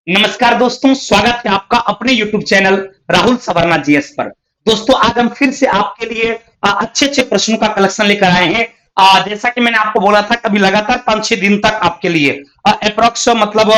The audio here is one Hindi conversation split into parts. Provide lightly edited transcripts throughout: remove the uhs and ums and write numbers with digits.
नमस्कार दोस्तों, स्वागत है आपका अपने YouTube channel Rahul Savarna GS पर। दोस्तों, आज हम फिर से आपके लिए अच्छे-अच्छे प्रश्नों का कलेक्शन लेकर आए हैं। जैसा कि मैंने आपको बोला था, कभी लगातार 5-6 दिन तक आपके लिए एप्रोक्स मतलब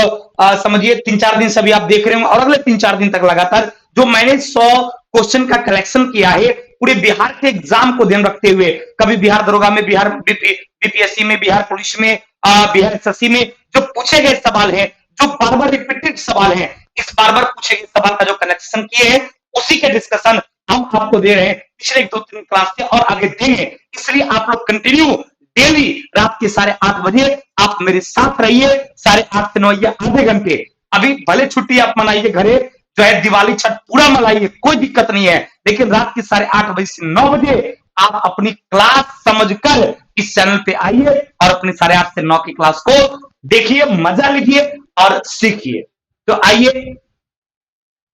समझिए 3-4 दिन से अभी आप देख रहे होंगे और अगले 3-4 दिन तक लगातार जो मैंने 100 क्वेश्चन का कलेक्शन किया है, पूरे बिहार के एग्जाम को ध्यान रखते हुए, कभी बिहार दरोगा में, बिहार बीपीएससी में, बिहार पुलिस में, बिहार एसएससी में जो पूछे गए सवाल हैं, जो बार-बार रिपीटेड सवाल हैं, इस बार-बार पूछे गए सवाल का जो कलेक्शन किए हैं, उसी के डिस्कशन हम आपको दे रहे हैं पिछले 1-2-3 क्लास से और आगे देंगे। इसलिए आप लोग कंटिन्यू डेली रात के 8:30 बजे आप मेरे साथ रहिए। 8:30 से 9 ये आधे घंटे। अभी भले छुट्टी आप मनाइए, घरे जो है दिवाली छठ पूरा मनाइए, कोई दिक्कत नहीं है, लेकिन रात के 8:30 बजे से 9 बजे आप अपनी क्लास समझकर इस चैनल पे आइए और अपनी 8:30 से 9 की क्लास को देखिए, मजा लीजिए और सीखिए। तो आइए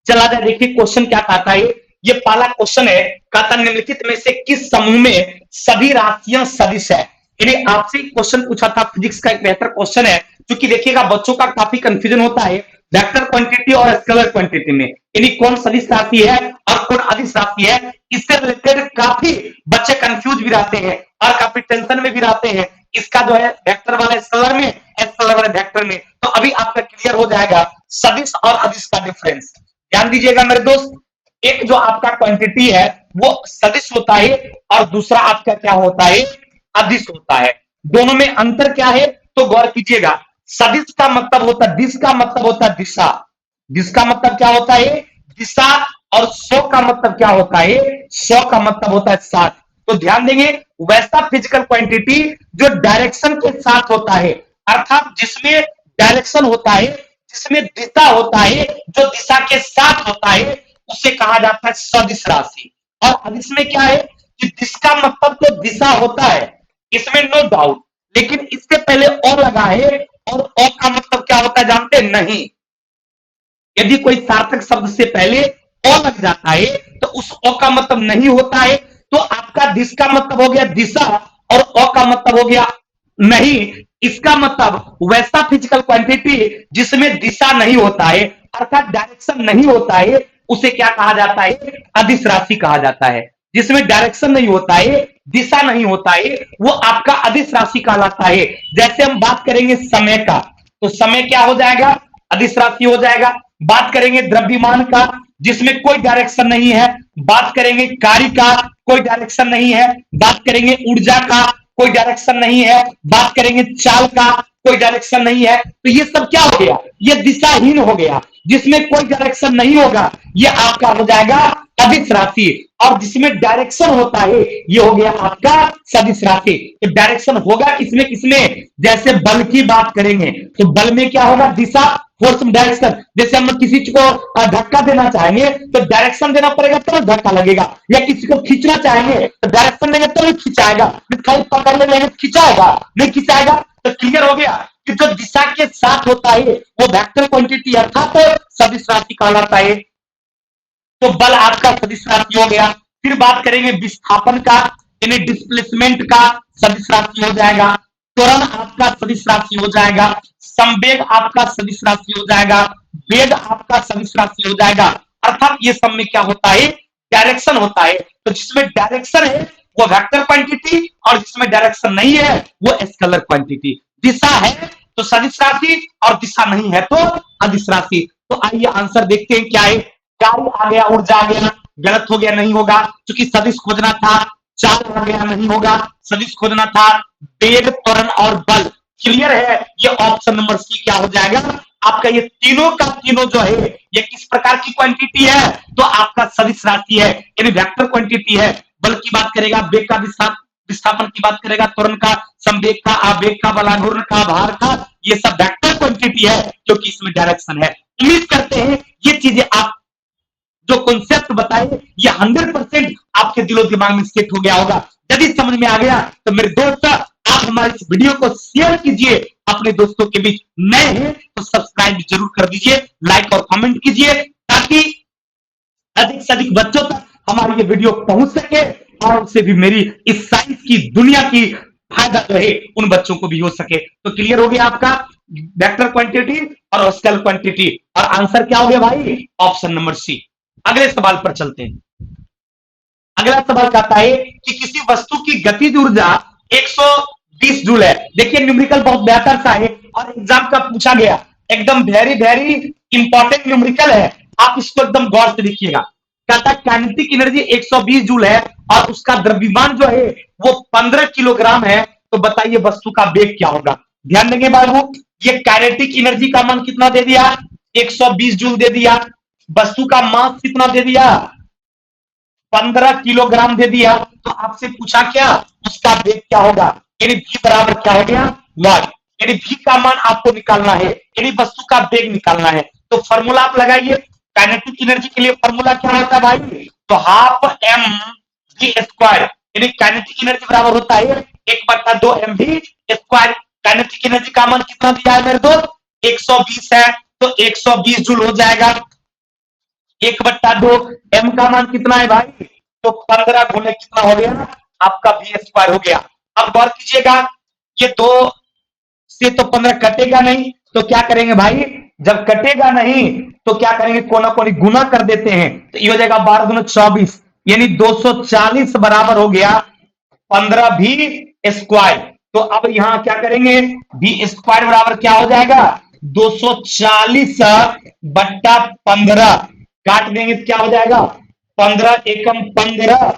चला जाए, देखिए क्वेश्चन क्या कहता है। ये पहला क्वेश्चन है, कहता निम्नलिखित में से किस समूह में सभी राशियां सदिश है। यानी आपसे क्वेश्चन पूछा था, फिजिक्स का एक बेहतर क्वेश्चन है, क्योंकि देखिएगा बच्चों का काफी कंफ्यूजन होता है वेक्टर क्वांटिटी और स्केलर क्वांटिटी में, यानी कौन सदिश राशि है और कौन अदिश राशि है। इससे रिलेटेड काफी बच्चे कंफ्यूज भी रहते हैं और काफी टेंशन में भी रहते हैं। इसका जो है वेक्टर वाला स्केलर में, स्केलर वाले वेक्टर में, तो अभी आपका क्लियर हो जाएगा सदिश और अदिश का डिफरेंस। ध्यान दीजिएगा मेरे दोस्त, एक जो आपका क्वांटिटी है वो सदिश होता है और दूसरा आपका क्या होता है, अदिश होता है। दोनों में अंतर क्या है तो गौर कीजिएगा। सदिश का मतलब होता है, दिश का मतलब होता है दिशा, दिश का मतलब क्या होता है दिशा, और 100 का मतलब क्या होता है, 100 का मतलब होता है 60। तो ध्यान देंगे, वैसा फिजिकल क्वांटिटी जो डायरेक्शन के साथ होता है, अर्थात जिसमें डायरेक्शन होता है, जिसमें दिशा होता है, जो दिशा के साथ होता है, उसे कहा जाता है सदिश राशि। और अदिश में क्या है कि दिश का मतलब तो दिशा होता है, इसमें नो डाउट, लेकिन इससे पहले और लगा है, और अ का मतलब क्या होता है जानते नहीं। यदि कोई सार्थक शब्द से पहले अ लग जाता है तो उस अ का मतलब नहीं होता है। तो आपका दिश का मतलब हो गया दिशा और अ का मतलब हो गया नहीं। इसका मतलब वैसा फिजिकल क्वांटिटी जिसमें दिशा नहीं होता है, अर्थात डायरेक्शन नहीं होता है, उसे क्या कहा जाता है, अदिश राशि कहा जाता है। जिसमें डायरेक्शन नहीं होता है, दिशा नहीं होता है, वो आपका अदिश राशि कहलाता है। जैसे हम बात करेंगे समय का, तो समय क्या हो जाएगा, अदिश राशि हो जाएगा। बात करेंगे द्रव्यमान का, जिसमें कोई डायरेक्शन नहीं है। बात करेंगे कार्य का, कोई डायरेक्शन नहीं है। बात करेंगे ऊर्जा का, कोई डायरेक्शन नहीं है। बात करेंगे चाल का, कोई डायरेक्शन नहीं है। तो ये सब क्या हो गया, ये दिशाहीन हो गया। जिसमें कोई डायरेक्शन नहीं होगा, ये आपका हो जाएगा अदिश राशि, और जिसमें डायरेक्शन होता है ये हो गया आपका सदिश राशि। तो डायरेक्शन होगा किसमें किसमें, जैसे बल की बात करेंगे तो बल में क्या होगा, दिशा, फोर्स, डायरेक्शन। जैसे हम किसी को धक्का देना चाहेंगे तो डायरेक्शन देना पड़ेगा तो धक्का लगेगा, या किसी को खींचना चाहेंगे तो डायरेक्शन देंगे तो खिंचाएगा, खाली पकड़ने लेंगे खिंचाएगा नहीं, खिंचाएगा। तो क्लियर हो गया कि जो दिशा के साथ होता है वो वेक्टर क्वांटिटी अर्थात सदिश राशि कहलाता है। तो बल आपका सदिश राशि हो गया। फिर बात करेंगे विस्थापन का, यानी डिस्प्लेसमेंट का सदिश राशि हो जाएगा। त्वरण आपका सदिश राशि हो जाएगा। संवेग आपका सदिश राशि हो जाएगा। वेग आपका सदिश राशि हो जाएगा। अर्थात ये सब में क्या होता है, डायरेक्शन होता है। तो जिसमें डायरेक्शन है वो वेक्टर क्वांटिटी, और जिसमें डायरेक्शन नहीं है वो स्केलर क्वांटिटी। दिशा है तो सदिश राशि और दिशा नहीं है तो अदिश राशि। तो आइए आंसर देखते हैं क्या है। कार्य आ गया, ऊर्जा आ गया, गलत हो गया, नहीं होगा, क्योंकि सदिश खोजना था। चाल आ गया, नहीं होगा, सदिश खोजना था। वेग, त्वरण और बल, क्लियर है, ये ऑप्शन नंबर सी क्या हो जाएगा आपका। ये तीनों का तीनों जो है ये किस प्रकार की क्वांटिटी है, तो आपका सदिश राशि है, यानी वेक्टर क्वांटिटी है। बल की बात करेगा, वेग का विस्थापन की बात करेगा, त्वरण का, संवेग का, आवेग का, बलाघूर्ण का, भार का, ये सब वेक्टर क्वांटिटी है, क्योंकि इसमें डायरेक्शन है। उम्मीद करते हैं ये चीजें आप जो कॉन्सेप्ट बताए ये 100% आपके दिलो दिमाग में सेट हो गया होगा। यदि समझ में आ गया तो मेरे दोस्त आप हमारे इस वीडियो को शेयर कीजिए अपने दोस्तों के बीच। नए हैं तो सब्सक्राइब जरूर कर दीजिए, लाइक और कमेंट कीजिए, ताकि अधिक से अधिक बच्चों तक हमारी ये वीडियो पहुंच सके और उससे भी मेरी इस साइंस की दुनिया की फायदा जो है उन बच्चों को भी हो सके। तो क्लियर हो गया आपका वेक्टर क्वांटिटी और स्केल क्वांटिटी। और आंसर क्या हो गया भाई? Option number C. अगले सवाल पर चलते हैं। अगला सवाल कहता है कि किसी वस्तु की गतिज ऊर्जा 120 जूल है। देखिए न्यूमेरिकल बहुत बेहतर सा है और एग्जाम का पूछा गया, एकदम वेरी वेरी इंपॉर्टेंट न्यूमेरिकल है। आप इसको एकदम गौर से देखिएगा। कहता है काइनेटिक एनर्जी 120 जूल है और उसका द्रव्यमान जो है वो 15 किलोग्राम है। तो बताइए वस्तु का वेग क्या होगा? ध्यान देंगे बाबू, ये काइनेटिक एनर्जी का मान कितना दे दिया? 120 जूल दे दिया। वस्तु का मास कितना दे दिया? 15 किलोग्राम दे दिया। तो आपसे पूछा क्या उसका वेग क्या होगा? यानी v बराबर क्या हो गया? वॉट। यानी v का मान आपको निकालना है, यानी वस्तु का वेग निकालना है। तो फॉर्मूला आप लगाइए। काइनेटिक एनर्जी के लिए फॉर्मूला क्या होता है भाई? तो हाफ एम वी स्क्वायर, यानी काइनेटिक एनर्जी बराबर होता है 1/2 M V square. Kinetic energy का मान कितना दिया है मेरे दोस्त? 120 है, तो 120 जूल हो जाएगा। 1/2 एम का मान कितना है भाई? तो 15 गुने कितना हो गया? आपका वी स्क्वायर हो गया। अब गौर कीजिएगा, ये दो से तो 15 कटेगा नहीं, तो क्या करेंगे भाई? जब कटेगा नहीं तो क्या करेंगे? कोना कोनी गुना कर देते हैं, तो ये हो जाएगा 12 गुना 24, यानी 240 बराबर हो गया 15 भी स्क्वायर। तो अब यहां क्या करेंगे? भी स्क्वायर बराबर क्या हो जाएगा? 240 बट्टा 15, काट देंगे तो क्या हो जाएगा? 15 एकम 15,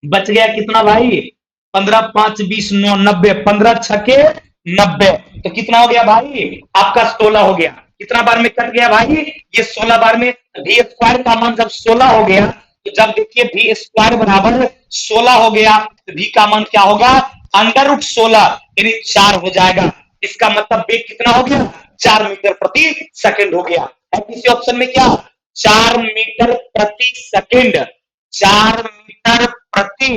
बच गया कितना भाई? 15 5 20 9 90, 15 छके 90। तो कितना हो गया भाई? आपका 16 हो गया। कितना बार में कट गया भाई? ये 16 बार में। वी स्क्वायर का मान जब 16 हो गया, तो जब देखिए वी स्क्वायर बराबर 16 हो गया, तो वी का मान क्या होगा? √16, यानी 4 हो जाएगा। इसका मतलब वेग कितना हो गया? 4 मीटर प्रति सेकंड हो गया। है किसी ऑप्शन में क्या? 4 मीटर प्रति सेकंड, 4 मीटर प्रति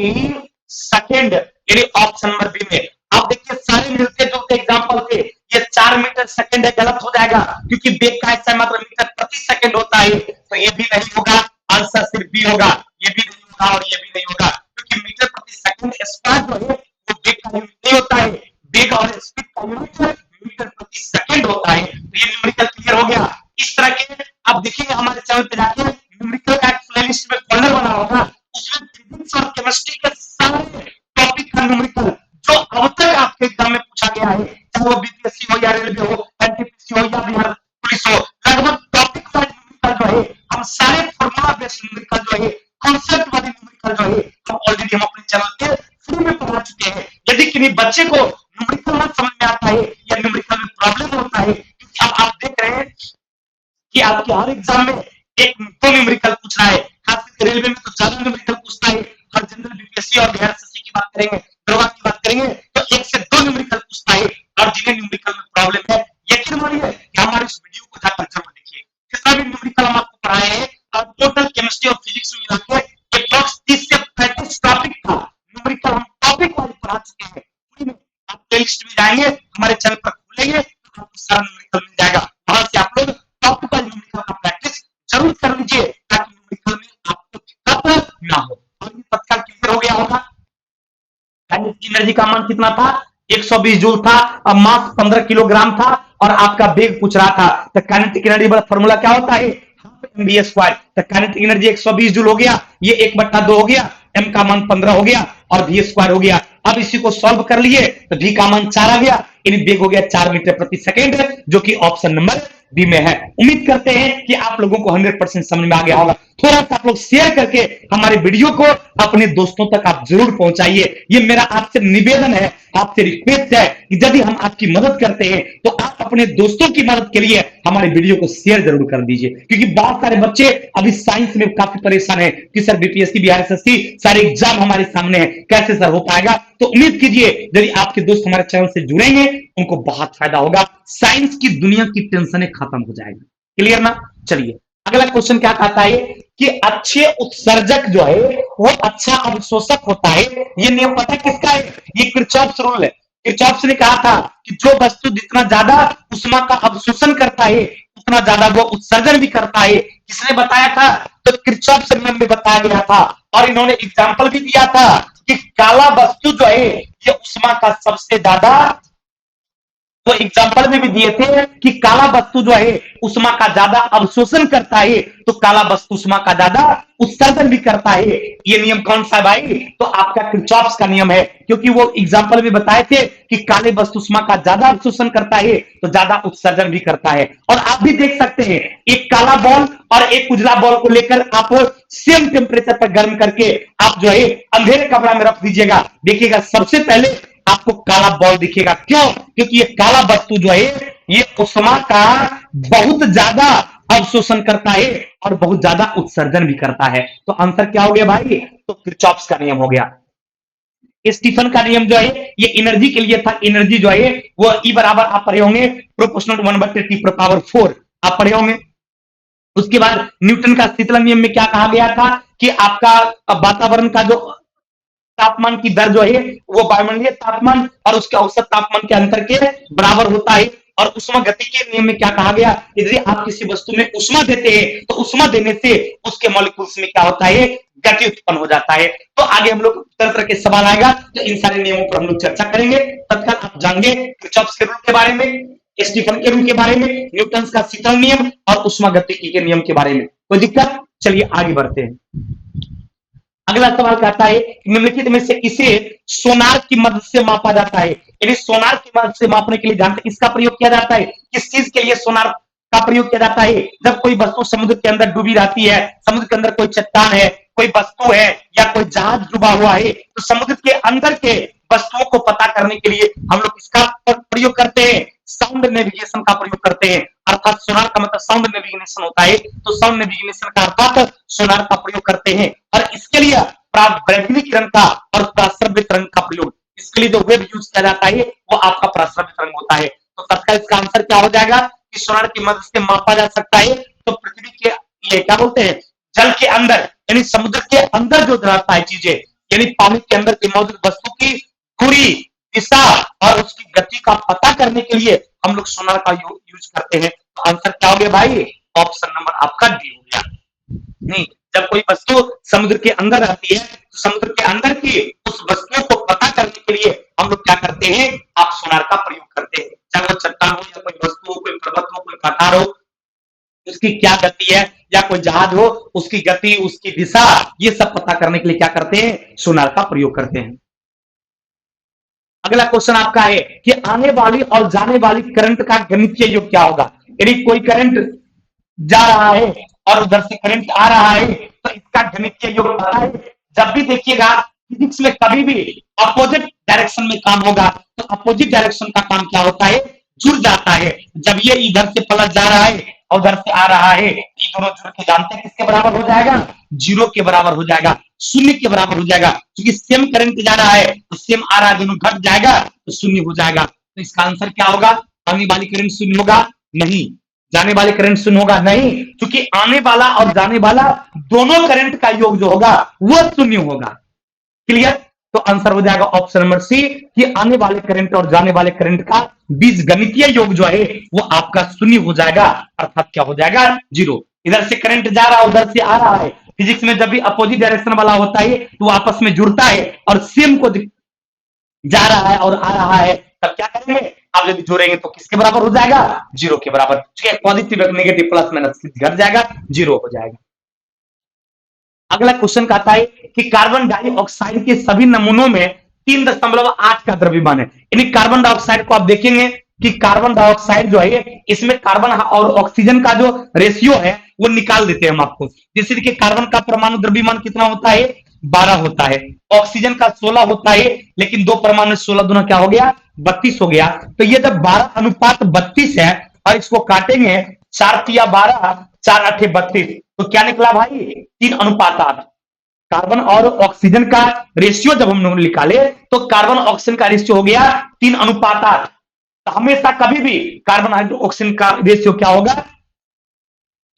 सेकंड, यानी ऑप्शन नंबर बी में। आप देखिए सारे मिलते जुलते एग्जांपल थे। ये 4 मीटर सेकंड है, गलत हो जाएगा क्योंकि वेग का हिस्सा मात्र मीटर प्रति सेकंड होता है। तो ये भी नहीं होगा, आंसर सिर्फ बी होगा। ये भी नहीं होगा और ये भी नहीं होगा, क्योंकि मीटर प्रति सेकंड स्क्वायर जो है वो वेग का यूनिट नहीं होता है। वेग और स्पीड का यूनिट मीटर प्रति सेकंड होता है। तो ये न्यूमेरिकल क्लियर हो गया। इस तरह के आप देखिएंगे हमारे चैनल पे जाके न्यूमेरिकल का एक प्लेलिस्ट में फोल्डर बना होगा, उसमें फिजिक्स और केमिस्ट्री के सारे टॉपिक का न्यूमेरिकल जो अब तक आपके एग्जाम में पूछा गया है, चाहे वो बीपीएससी हो या रेलवे हो, एनटीपीसी हो या बिहार पुलिस हो, लगभग टॉपिक वाइज न्यूमेरिकल जो है हम सारे फॉर्मूला बेस्ड न्यूमेरिकल जो है, कॉन्सेप्ट वाली न्यूमेरिकल जो है हम ऑलरेडी हम अपने चैनल पे फ्री में पढ़ा चुके हैं। यदि किसी बच्चे को न्यूमेरिकल ना समझ में आता है या न्यूमेरिकल में प्रॉब्लम होता है, क्योंकि अब आप देख रहे हैं कि आपके हर एग्जाम में एक तो न्यूमेरिकल पूछ रहा है, खासकर रेलवे में तो ज्यादा न्यूमेरिकल पूछता है। और जनरल बीपीएससी और बिहार एसएससी की बात करेंगे, दरवा की बात करेंगे, तो 1 से 2 न्यूमेरिकल पूछता है। और जिन्हें न्यूमेरिकल में प्रॉब्लम है, यकीन मानिए कि हमारे इस वीडियो को जाकर जरूर देखिए। जितना भी न्यूमेरिकल हम आपको पढ़ाए हैं और टोटल केमिस्ट्री और फिजिक्स में मिला के अप्रॉक्स 30 से 35 टॉपिक का न्यूमेरिकल हम टॉपिक वाइज पढ़ा चुके हैं। आप प्लेलिस्ट में जाएंगे, हमारे चैनल पर खोलेंगे तो आपको सारा न्यूमेरिकल मिल जाएगा। वहां से आप लोग टॉपिकल न्यूमेरिकल का प्रैक्टिस जरूर कर लीजिए, ताकि न्यूमेरिकल में आपको दिक्कत ना हो। और ये तत्काल क्लियर हो गया होगा। एनर्जी का मान कितना था? 120 जूल था, और मास 15 किलोग्राम था, और आपका वेग पूछ रहा था। तो काइनेटिक एनर्जी वाला फॉर्मूला क्या होता है? MB square. तो काइनेटिक एनर्जी 120 जूल हो गया, ये 1/2 हो गया, एम का मान 15 हो गया और वी स्क्वायर हो गया। अब इसी को सॉल्व कर लिए तो वी का मान 4 आ गया, यानी वेग हो गया 4 मीटर प्रति सेकंड, जो कि ऑप्शन नंबर बी में है। उम्मीद करते हैं कि आप लोगों को 100% समझ में आ गया होगा। थोड़ा सा आप लोग शेयर करके हमारे वीडियो को अपने दोस्तों तक आप जरूर पहुंचाइए। ये मेरा आपसे निवेदन है, आपसे रिक्वेस्ट है कि यदि हम आपकी मदद करते हैं तो आप अपने दोस्तों की मदद के लिए हमारे वीडियो को शेयर जरूर कर दीजिए। क्योंकि बहुत सारे बच्चे अभी साइंस में काफी परेशान है कि सर बीपीएससी बिहार एसएससी सारे एग्जाम हमारे सामने है, कैसे सर हो पाएगा? तो उम्मीद कीजिए यदि आपके दोस्त हमारे चैनल से जुड़ेंगे उनको बहुत फायदा होगा। साइंस की दुनिया की टेंशनें खत्म हो जाएगी। क्लियर ना? चलिए अगला क्वेश्चन क्या कहता है कि अच्छे उत्सर्जक जो है वो अच्छा अवशोषक होता है। ये नियम पता है किसका है? ये किरचॉफ्स रूल है। किरचॉफ्स ने कहा था कि जो वस्तु जितना ज्यादा उष्मा का अवशोषण करता है उतना ज्यादा वो उत्सर्जन भी करता है। किसने बताया था? तो किरचॉफ्स नियम में बताया गया था। और इन्होंने एग्जाम्पल भी दिया था कि काला वस्तु जो है ये उष्मा का सबसे ज्यादा तो एग्जाम्पल में भी दिए थे कि काला वस्तु जो है उष्मा का ज्यादा अवशोषण करता है, तो काला वस्तु उष्मा का ज्यादा उत्सर्जन भी करता है। ये नियम कौन सा है भाई? तो आपका किरचॉफ का नियम है, क्योंकि वो एग्जाम्पल में बताए थे कि काले वस्तु उष्मा का ज्यादा अवशोषण करता है तो ज्यादा उत्सर्जन भी करता है। और आप भी देख सकते हैं, एक काला बॉल और एक उजला बॉल को लेकर आप सेम टेम्परेचर पर गर्म करके आप जो है अंधेरे कमरा में रख दीजिएगा, देखिएगा सबसे पहले आपको काला बॉल दिखेगा। क्यों? क्योंकि ये काला वस्तु जो है ये उष्मा का बहुत ज्यादा अवशोषण करता है और बहुत ज्यादा उत्सर्जन भी करता है। तो आंसर क्या हो गया भाई? तो किरचॉफ का नियम हो गया। स्टीफन का नियम जो है ये एनर्जी के लिए था। एनर्जी जो है वो ई बराबर आप पढ़े होंगे प्रोपोर्शनल 1/10⁴ आप पढ़े होंगे। उसके बाद न्यूटन का शीतलन नियम में क्या कहा गया था कि आपका वातावरण का जो तापमान की दर जो है वो वायुमंडलीय तापमान और उसके औसत तापमान के अंतर के बराबर होता है। और उष्मा गति के नियम में क्या कहा गया? यदि आप किसी वस्तु में उष्मा देते हैं तो उष्मा देने से उसके मॉलिक्यूल्स में क्या होता है? गति उत्पन्न हो जाता है। तो आगे हम लोग तरह तरह के सवाल आएगा तो इन सारे नियमों पर हम लोग चर्चा करेंगे। तत्काल आप जानेंगे किरचॉफ के रूल के बारे में, स्टीफन के रूल के बारे में, न्यूटन का शीतलन नियम और उष्मा गतिकी के नियम के बारे में। कोई दिक्कत? चलिए आगे बढ़ते हैं। अगला सवाल कहता है निम्नलिखित में से किसे सोनार की मदद से मापा जाता है? यानी सोनार की मदद से मापने के लिए जानते किसका प्रयोग किया जाता है? किस चीज के लिए सोनार का प्रयोग किया जाता है? जब कोई वस्तु समुद्र के अंदर डूबी रहती है, समुद्र के अंदर कोई चट्टान है, कोई वस्तु है या कोई जहाज डूबा हुआ है, तो समुद्र के अंदर के वस्तुओं को पता करने के लिए हम लोग किसका प्रयोग करते हैं? साउंड नेविगेशन का प्रयोग करते हैं। अर्थात सोनार का मतलब साउंड नेविगेशन होता है, तो साउंड नेविगेशन का अर्थात सोनार का प्रयोग करते हैं। और इसके लिए बैगनी किरण का और पराश्रव्य तरंग का प्रयोग, इसके लिए जो वेब यूज किया जाता है वो आपका पराश्रव्य तरंग होता है। तो तत्काल इसका आंसर क्या हो जाएगा कि सोनार की मदद से मापा जा सकता है। तो पृथ्वी के ये क्या बोलते हैं जल के अंदर यानी समुद्र के अंदर जो रहता है चीजें यानी पानी के अंदर की मौजूद वस्तु की दूरी, दिशा और उसकी गति का पता करने के लिए हम लोग सोनार का यूज करते हैं। तो आंसर क्या हो गया भाई? ऑप्शन नंबर आपका डी हो गया। नहीं, जब कोई वस्तु समुद्र के अंदर रहती है तो समुद्र के अंदर की उस वस्तु को पता करने के लिए हम लोग क्या करते हैं? आप सोनार का प्रयोग करते हैं। चाहे वो चट्टान हो या कोई वस्तु हो, कोई पर्वत हो, कोई पहाड़ हो, उसकी क्या गति है, या कोई जहाज हो उसकी गति, उसकी दिशा, ये सब पता करने के लिए क्या करते हैं? सोनार का प्रयोग करते हैं। अगला क्वेश्चन आपका है कि आने वाली और जाने वाली करंट का गणितीय योग क्या होगा? यदि कोई करंट जा रहा है और उधर से करंट आ रहा है तो इसका गणितीय योग पता है। जब भी देखिएगा फिजिक्स में कभी भी अपोजिट डायरेक्शन में काम होगा तो अपोजिट डायरेक्शन का काम क्या होता है? जुड़ जाता है। जब ये इधर से पलट जा रहा है और उधर से आ रहा है, ये दोनों जुड़ के जानते हैं किसके बराबर हो जाएगा? जीरो के बराबर हो जाएगा, शून्य के बराबर हो जाएगा। क्योंकि सेम करंट जा रहा है तो सेम आ रहा है, दोनों घट जाएगा तो शून्य हो जाएगा। तो इसका आंसर क्या होगा? आने वाली करंट शून्य होगा? नहीं। जाने वाले करंट शून्य होगा? नहीं, क्योंकि आने वाला और जाने वाला दोनों करंट का योग जो होगा वो शून्य होगा। क्लियर? तो आंसर हो जाएगा ऑप्शन नंबर सी कि आने वाले करंट और जाने वाले करंट का बीज गणितीय योग जो है वो आपका शून्य हो जाएगा, अर्थात क्या हो जाएगा? जीरो। इधर से करंट जा रहा है उधर से आ रहा है, फिजिक्स में जब भी अपोजिट डायरेक्शन वाला होता है तो वो आपस में जुड़ता है और सेम को जा रहा है और आ रहा है, तब क्या करेंगे? आप यदि जोड़ेंगे तो किसके बराबर हो जाएगा? जीरो के बराबर। पॉजिटिव नेगेटिव प्लस माइनस घट जाएगा, जीरो हो जाएगा। अगला क्वेश्चन कहता है कि कार्बन डाइऑक्साइड के सभी नमूनों में 3.8 का द्रव्यमान है। यानी कार्बन डाइऑक्साइड को आप देखेंगे कि कार्बन डाइऑक्साइड जो है इसमें कार्बन और ऑक्सीजन का जो रेशियो है वो निकाल देते हैं हम आपको। जैसे कि कार्बन का परमाणु द्रव्यमान कितना होता है? 12 होता है। ऑक्सीजन का 16 होता है, लेकिन दो परमाणु 16 दोनों क्या हो गया? 32 हो गया। तो ये जब 12:32 है और इसको काटेंगे 4 तिया 12 4 8 32, तो क्या निकला भाई? 3:8। कार्बन और ऑक्सीजन का रेशियो जब हम लोग निकाले तो कार्बन ऑक्सीजन का रेशियो हो गया 3:8। तो हमेशा कभी भी कार्बन ऑक्सीजन का रेशियो क्या होगा?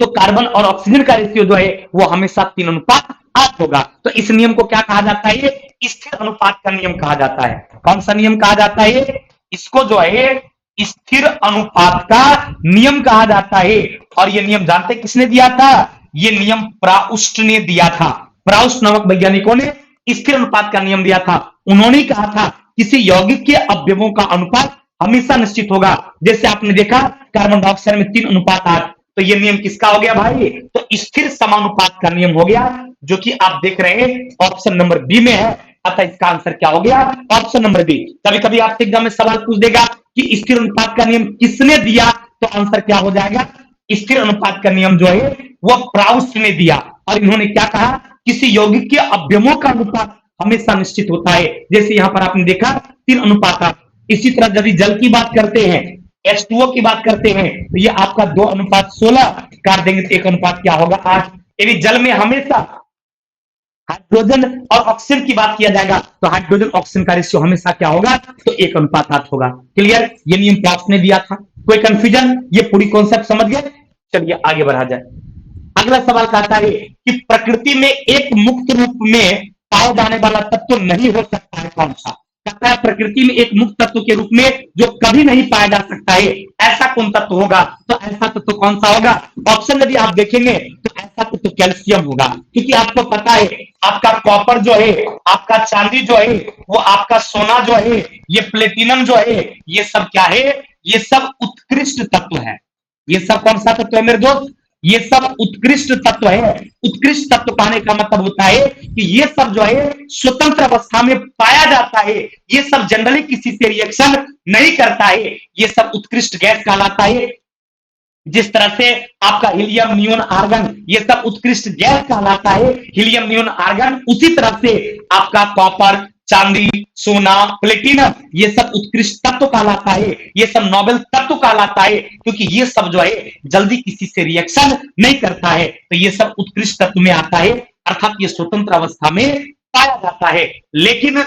तो कार्बन और ऑक्सीजन का रेशियो जो है वो हमेशा 3:8 होगा। तो इस नियम को क्या कहा जाता है? स्थिर अनुपात का नियम कहा जाता है। कौन सा नियम कहा जाता है? इसको जो है स्थिर अनुपात का नियम कहा जाता है। और ये नियम जानते किसने दिया था? ये नियम प्राउस्ट ने दिया था। प्राउस्ट नामक वैज्ञानिकों ने स्थिर अनुपात का नियम दिया था। उन्होंने कहा था किसी यौगिक के अवयवों का अनुपात हमेशा निश्चित होगा। जैसे आपने देखा कार्बन डाइऑक्साइड में 3:8, तो ये नियम किसका हो गया भाई? तो स्थिर समानुपात का नियम हो गया, जो कि आप देख रहे हैं ऑप्शन नंबर बी में है। अतः इसका आंसर क्या हो गया? Option number B. कभी कभी आपसे एग्जाम में सवाल पूछ देगा कि स्थिर अनुपात का नियम किसने दिया, तो आंसर क्या हो जाएगा? स्थिर अनुपात का नियम जो है वो प्राउस्ट ने दिया, और इन्होंने क्या कहा? किसी यौगिक के अवयवों का अनुपात हमेशा निश्चित होता है। जैसे यहां पर आपने देखा 3:8। इसी तरह यदि जल की बात करते हैं, H2O की बात करते हैं, तो ये आपका 2:16 काट देंगे तो 1 क्या होगा? 8। यानी जल में हमेशा हाइड्रोजन और ऑक्सीजन की बात किया जाएगा तो हाइड्रोजन ऑक्सीजन का रेशियो हमेशा क्या होगा? तो 1:8 होगा। क्लियर? ये नियम प्राप्त ने दिया था। कोई कंफ्यूजन? ये पूरी कॉन्सेप्ट समझ गए? चलिए आगे बढ़ा जाए। अगला सवाल कहता है कि प्रकृति में एक मुक्त रूप में पाया जाने वाला तत्व नहीं हो सकता है, कौन सा? कहता है प्रकृति में एक मुक्त तत्व के रूप में जो कभी नहीं पाया जा सकता है, ऐसा कौन तत्व होगा? तो ऐसा तत्व कौन सा होगा? ऑप्शन यदि आप देखेंगे तो ऐसा तत्व कैल्शियम होगा, क्योंकि आपको पता है आपका कॉपर जो है, आपका चांदी जो है, वो आपका सोना जो है, ये प्लेटिनम जो है, ये सब क्या है? ये सब उत्कृष्ट तत्व है। ये सब कौन सा तत्व है मेरे दोस्त? ये सब उत्कृष्ट तत्व है। उत्कृष्ट तत्व पाने का मतलब होता है कि ये सब जो है स्वतंत्र अवस्था में पाया जाता है। ये सब जनरली किसी से रिएक्शन नहीं करता है। ये सब उत्कृष्ट गैस कहलाता है। जिस तरह से आपका हीलियम, नियोन, आर्गन, ये सब उत्कृष्ट गैस कहलाता है, हीलियम, नियोन, आर्गन। उसी तरह से आपका कॉपर, चांदी, सोना, प्लेटिनम, ये सब उत्कृष्ट तत्व कहलाता है। ये सब नोबेल तत्व कहलाता है, क्योंकि ये सब जो है जल्दी किसी से रिएक्शन नहीं करता है, तो ये सब उत्कृष्ट तत्व में आता है, अर्थात ये स्वतंत्र अवस्था में पाया जाता है। लेकिन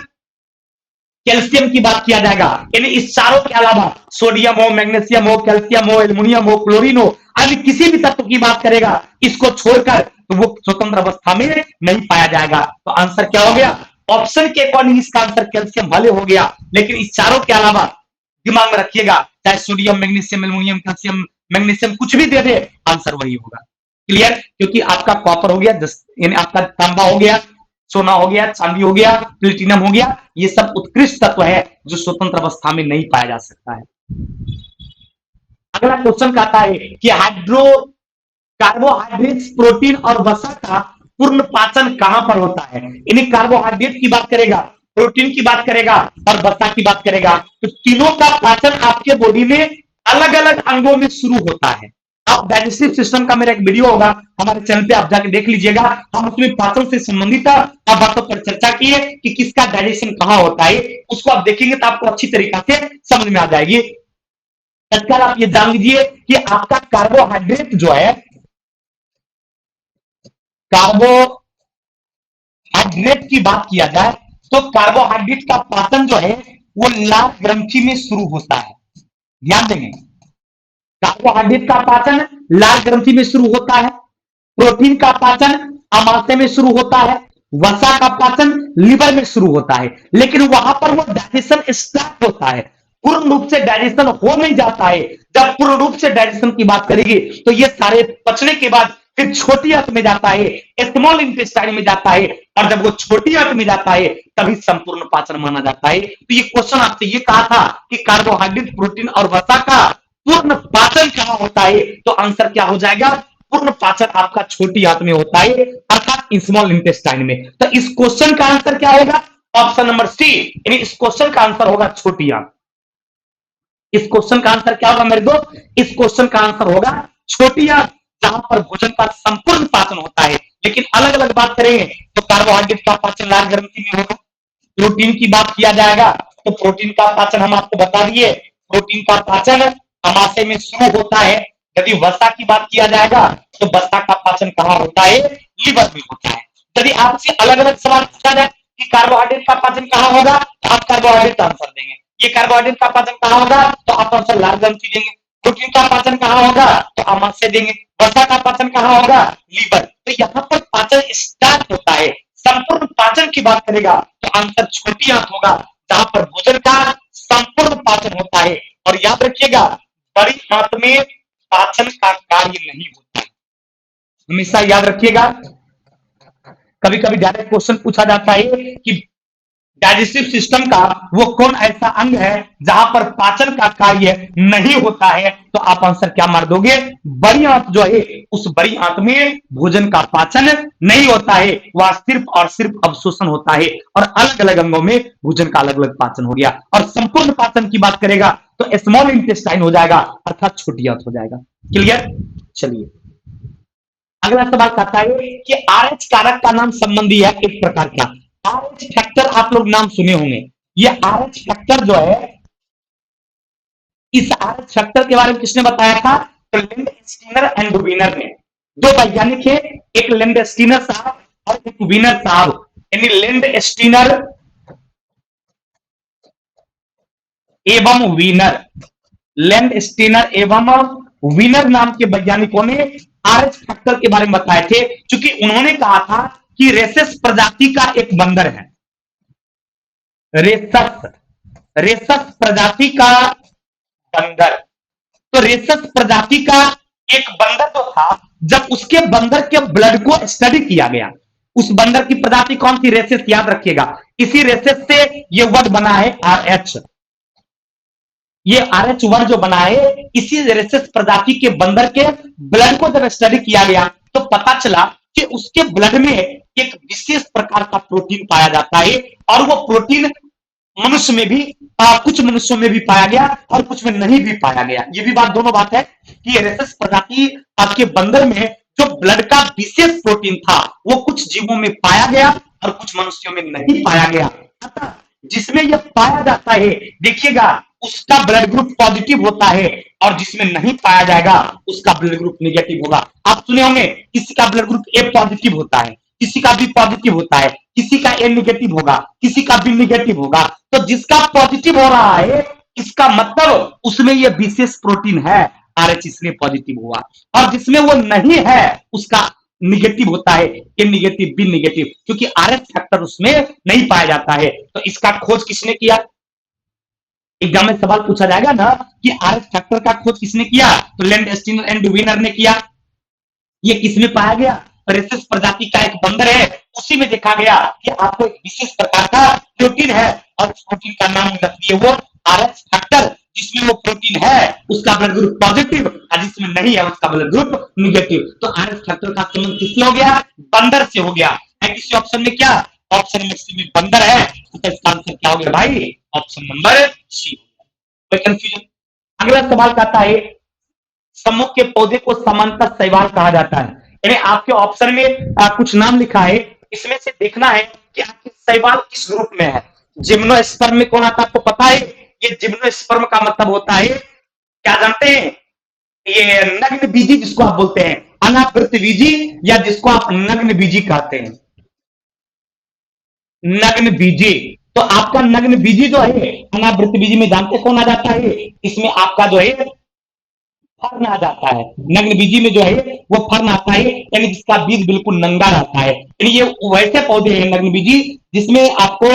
कैल्शियम की बात किया जाएगा, यानी इस चारों के अलावा सोडियम हो, मैग्नीशियम हो, कैल्शियम हो, एल्युमिनियम हो, क्लोरीन हो, अन्य किसी भी तत्व की बात करेगा, इसको छोड़कर तो वो स्वतंत्र अवस्था में नहीं पाया जाएगा। तो आंसर क्या हो गया? ऑप्शन के अकॉर्डिंग इसका आंसर कैल्शियम भले हो गया, लेकिन इस चारों के अलावा दिमाग में रखिएगा, चाहे sodium, magnesium, aluminium, calcium, magnesium कुछ भी दे दे, आंसर वही होगा। क्लियर? क्योंकि आपका कॉपर हो गया, यानी आपका तांबा हो गया, सोना हो गया, चांदी हो गया, प्लेटिनम हो गया, ये सब उत्कृष्ट तत्व है जो स्वतंत्र अवस्था में नहीं पाया जा सकता है। अगला क्वेश्चन कहता है कि कार्बोहाइड्रेट्स, प्रोटीन और वसा का पूर्ण पाचन कहां पर होता है? यानी कार्बोहाइड्रेट की बात करेगा, प्रोटीन की बात करेगा और वसा की बात करेगा, तो तीनों का पाचन आपके बॉडी में अलग अलग अंगों में शुरू होता है। आप डाइजेस्टिव सिस्टम का मेरा एक वीडियो होगा हमारे चैनल पे, आप जाके देख लीजिएगा। हम उसमें पाचन से संबंधित अब बातों पर चर्चा की है कि किसका डाइजेशन कहां होता है। उसको आप देखेंगे तो आपको अच्छी तरीका से समझ में आ जाएगी। तत्काल आप ये जान लीजिए कि आपका कार्बोहाइड्रेट जो है, कार्बोहाइड्रेट की बात किया जाए तो कार्बोहाइड्रेट का पाचन जो है वो लाल ग्रंथि में शुरू होता है। ध्यान देंगे, कार्बोहाइड्रेट का पाचन लाल ग्रंथि में शुरू होता है, प्रोटीन का पाचन अमाशय में शुरू होता है, वसा का पाचन लिवर में शुरू होता है। लेकिन वहां पर वो डाइजेशन स्टार्ट होता है, पूर्ण रूप से डाइजेशन हो नहीं जाता है। जब पूर्ण रूप से डाइजेशन की बात करेंगे तो ये सारे पचने के बाद फिर छोटी आंत में जाता है, स्मॉल इंटेस्टाइन में जाता है, और जब वो छोटी आंत में जाता है तभी संपूर्ण पाचन माना जाता है। तो ये क्वेश्चन आपसे ये कहा था कि कार्बोहाइड्रेट, प्रोटीन और वसा का पूर्ण पाचन कहां होता है, तो आंसर क्या हो जाएगा? पूर्ण पाचन आपका छोटी आंत में होता है, अर्थात स्मॉल इंटेस्टाइन में। तो इस क्वेश्चन का आंसर क्या होगा? ऑप्शन नंबर सी, यानी इस क्वेश्चन का आंसर होगा छोटी आंत। इस क्वेश्चन का आंसर क्या होगा मेरे दोस्त? इस क्वेश्चन का आंसर होगा छोटी आंत, जहां पर भोजन का संपूर्ण पाचन होता है। लेकिन अलग अलग बात करेंगे तो कार्बोहाइड्रेट का पाचन लाल ग्रंथि में होगा। प्रोटीन की बात किया जाएगा तो प्रोटीन का पाचन हम आपको बता दिए, प्रोटीन का पाचन अमाशय में शुरू होता है। यदि वसा की बात किया जाएगा तो वसा का पाचन कहां होता है? लीवर में होता है। यदि आपसे अलग अलग सवाल पूछा जाए कि कार्बोहाइड्रेट का पाचन कहां होगा, तो आप कार्बोहाइड्रेट का आंसर देंगे। ये कार्बोहाइड्रेट का पाचन कहां होगा, तो आप आंसर लाल ग्रंथि देंगे। प्रोटीन का पाचन कहां होगा, तो अमाशय देंगे। वसा का पाचन कहां होगा? लीवर। तो यहाँ पर पाचन स्टार्ट होता है। संपूर्ण पाचन की बात करेगा तो आंसर छोटी आंत होगा, जहां पर भोजन का संपूर्ण पाचन होता है। और याद रखिएगा, बड़ी आंत में पाचन का कार्य नहीं होता है, हमेशा याद रखिएगा। कभी कभी डायरेक्ट क्वेश्चन पूछा जाता है कि डाइजेस्टिव सिस्टम का वो कौन ऐसा अंग है जहां पर पाचन का कार्य नहीं होता है? तो आप आंसर क्या मार दोगे? बड़ी आंत जो है, उस बड़ी आंत में भोजन का पाचन नहीं होता है, वह सिर्फ और सिर्फ अवशोषण होता है। और अलग अलग अंगों में भोजन का अलग अलग पाचन हो गया। और संपूर्ण पाचन की बात करेगा तो स्मॉल इंटेस्टाइन हो जाएगा, अर्थात छोटी आंत हो जाएगा। क्लियर? चलिए अगला सवाल कहता है कि आरएच कारक का नाम संबंधी है एक प्रकार का। आरएच फैक्टर आप लोग नाम सुने होंगे। ये आरएच फैक्टर जो है, इस आरएच फैक्टर के बारे में किसने बताया था? तो लिंड स्टीनर एंड विनर ने। दो वैज्ञानिक है, एक लिंड स्टीनर साहब और एक विनर साहब। यानी लिंड स्टीनर एवं विनर, लिंड स्टीनर एवं विनर नाम के वैज्ञानिकों ने आरएच फैक्टर के बारे में बताए थे। क्योंकि उन्होंने कहा था कि रेसस प्रजाति का एक बंदर है, रेसस, रेसस प्रजाति का बंदर। तो रेसस प्रजाति का एक बंदर जो था, जब उसके बंदर के ब्लड को स्टडी किया गया, उस बंदर की प्रजाति कौन सी? रेसस, याद रखिएगा। इसी रेसस से ये वर्ड बना है आरएच। ये आरएच वर्ड जो बना है, इसी रेसस प्रजाति के बंदर के ब्लड को जब स्टडी किया गया तो पता चला कि उसके ब्लड में एक विशेष प्रकार का प्रोटीन पाया जाता है। और वो प्रोटीन मनुष्य में भी कुछ मनुष्यों में भी पाया गया और कुछ में नहीं भी पाया गया। ये भी बात, दोनों बात है कि रेसस प्रजाति आपके बंदर में जो ब्लड का विशेष प्रोटीन था, वो कुछ जीवों में पाया गया और कुछ मनुष्यों में नहीं पाया गया। अतः जिसमें यह पाया जाता है, देखिएगा, उसका ब्लड ग्रुप पॉजिटिव होता है, और जिसमें नहीं पाया जाएगा उसका ब्लड ग्रुप निगेटिव होगा। आप सुने होंगे किसी का ब्लड ग्रुप ए पॉजिटिव होता है, किसी का बी पॉजिटिव होता है, किसी का ए निगेटिव होगा, किसी का बी निगेटिव होगा। तो जिसका पॉजिटिव हो रहा है, इसका मतलब उसमें यह विशेष प्रोटीन है, आरएच, इसलिए पॉजिटिव हुआ। और जिसमें वो नहीं है उसका निगेटिव होता है, ए निगेटिव, बी निगेटिव, क्योंकि आरएच फैक्टर उसमें नहीं पाया जाता है। तो इसका खोज किसने किया? एग्जाम में सवाल पूछा जाएगा ना कि आरएच फैक्टर का खोज किसने किया? तो लैंड स्टीनर एंड विनर ने किया। ये किसमें पाया गया? रेसस प्रजाति का एक बंदर है, उसी में देखा गया कि आपको एक विशेष प्रकार का प्रोटीन है, और उस प्रोटीन का नाम रख दिए वो आरएच फैक्टर। जिसमें वो प्रोटीन है उसका ब्लड ग्रुप पॉजिटिव, और जिसमें नहीं है उसका ब्लड ग्रुप निगेटिव। तो आरएच फैक्टर का संबंध किससे हो गया? बंदर से हो गया है। किसी ऑप्शन में क्या? ऑप्शन में सी में बंदर है, तो इसका आंसर क्या हो गया भाई? Option number C. कोई कंफ्यूजन? अगला सवाल कहता है सम्मुख के पौधे को समांतर शैवाल कहा जाता है। यानी आपके ऑप्शन में कुछ नाम लिखा है, इसमें से देखना है कि आपके शैवाल किस ग्रुप में है। जिम्नोस्पर्म में कौन आता है? आपको पता है? ये जिम्नोस्पर्म का मतलब होता है, क्या जानते हैं? ये नग्न बीजी, जिसको आप बोलते हैं अनावृत बीजी, या जिसको आप नग्न बीजी कहते हैं, नग्न बीजी। तो आपका नग्न बीजी जो है, अनावृत बीजी में जानते कौन आ जाता है? इसमें आपका जो है फर्न आ जाता है। नग्न बीजी में जो है वो फर्न आता है, यानी जिसका बीज बिल्कुल नंगा रहता है। यानी ये वैसे पौधे हैं नग्न बीजी जिसमें आपको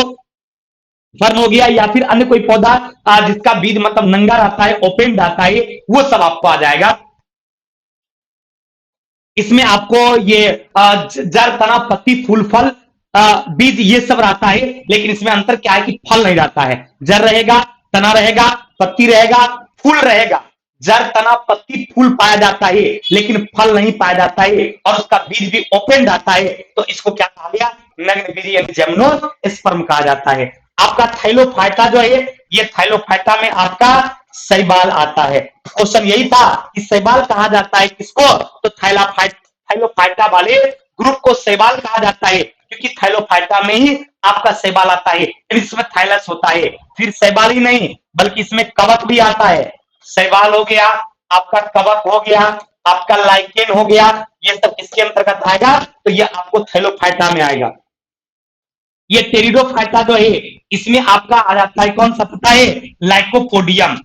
फर्न हो गया, या फिर अन्य कोई पौधा जिसका बीज मतलब नंगा रहता है, ओपन रहता है, वो सब आपको आ जाएगा। इसमें आपको ये जड़, तना, पत्ती, फूल, फल, बीज, ये सब रहता है। लेकिन इसमें अंतर क्या है कि फल नहीं रहता है। जड़ रहेगा, तना रहेगा, पत्ती रहेगा, फूल रहेगा। जड़, तना, पत्ती, फूल पाया जाता है, लेकिन फल नहीं पाया जाता है, और उसका बीज भी ओपन रहता है। तो इसको क्या कहा गया? नग्न बीजी यानी जिम्नोस्पर्म कहा जाता है। आपका थाइलोफाइटा जो है, ये थाइलोफाइटा में आपका शैवाल आता है। क्वेश्चन यही था कि शैवाल कहा जाता है किसको? तो थाइलोफाइटा वाले ग्रुप को शैवाल कहा जाता है, क्योंकि थाइलोफाइटा में ही आपका शैवाल आता है। इसमें थाइलस होता है। फिर शैवाल ही नहीं बल्कि इसमें कवक भी आता है। शैवाल हो गया, आपका कवक हो गया, आपका लाइकेन हो गया, ये सब किसके अंतर्गत आएगा? तो ये आपको थाइलोफाइटा में आएगा। ये टेरिडोफाइटा जो है, इसमें आपका आ जाता है कौन सा पता है? लाइकोपोडियम।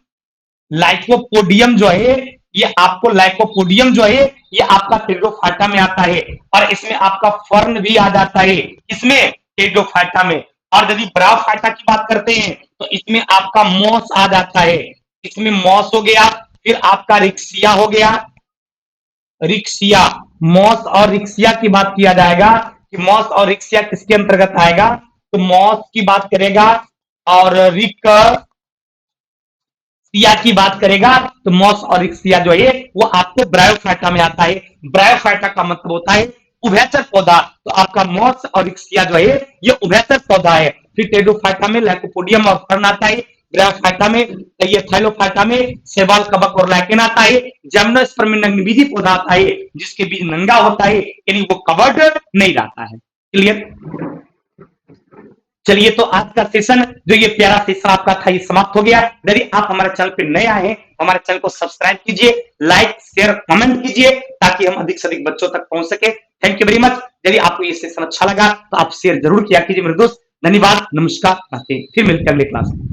लाइकोपोडियम जो है, ये आपको लाइकोपोडियम जो है ये आपका टेरिडोफाइटा में आता है। और इसमें आपका फर्न भी आ जाता है, इसमें टेरिडोफाइटा में। और यदि ब्राफाइटा की बात करते हैं तो इसमें आपका मॉस आ जाता है। इसमें मॉस हो गया, फिर आपका रिक्सिया हो गया, रिक्सिया। मॉस और रिक्सिया की बात किया जाएगा कि मॉस और रिक्सिया किसके अंतर्गत आएगा? तो मॉस की बात करेगा, और रिक सिया की बात करेगा तो मॉस और रिक्सिया जो है वो आपको ब्रायोफाइटा में आता है। ब्रायोफाइटा का मतलब होता है उभयचर पौधा। तो आपका मॉस और रिक्सिया जो है ये उभयचर पौधा है। फिर टेडोफाइटा में लाइकोपोडियम और फर्न आता है। ब्रायोफाइटा में ये थाइलोफाइटा में सेवाल कवक और लाइकेन आता है। जिम्नोस्पर्म में नग्नबीजी पौधा आता है जिसके बीज नंगा होता है, यानी वो कवर्ड नहीं रहता है। क्लियर? चलिए, तो आज का सेशन जो ये प्यारा सेशन आपका था ये समाप्त हो गया। यदि आप हमारे चैनल पे नए आए हैं, हमारे चैनल को सब्सक्राइब कीजिए, लाइक शेयर कमेंट कीजिए ताकि हम अधिक से अधिक बच्चों तक पहुंच सके। Thank you very much. यदि आपको ये सेशन अच्छा लगा तो आप शेयर जरूर किया कीजिए मेरे दोस्त। धन्यवाद, नमस्कार, फिर मिलते हैं अगले क्लास में।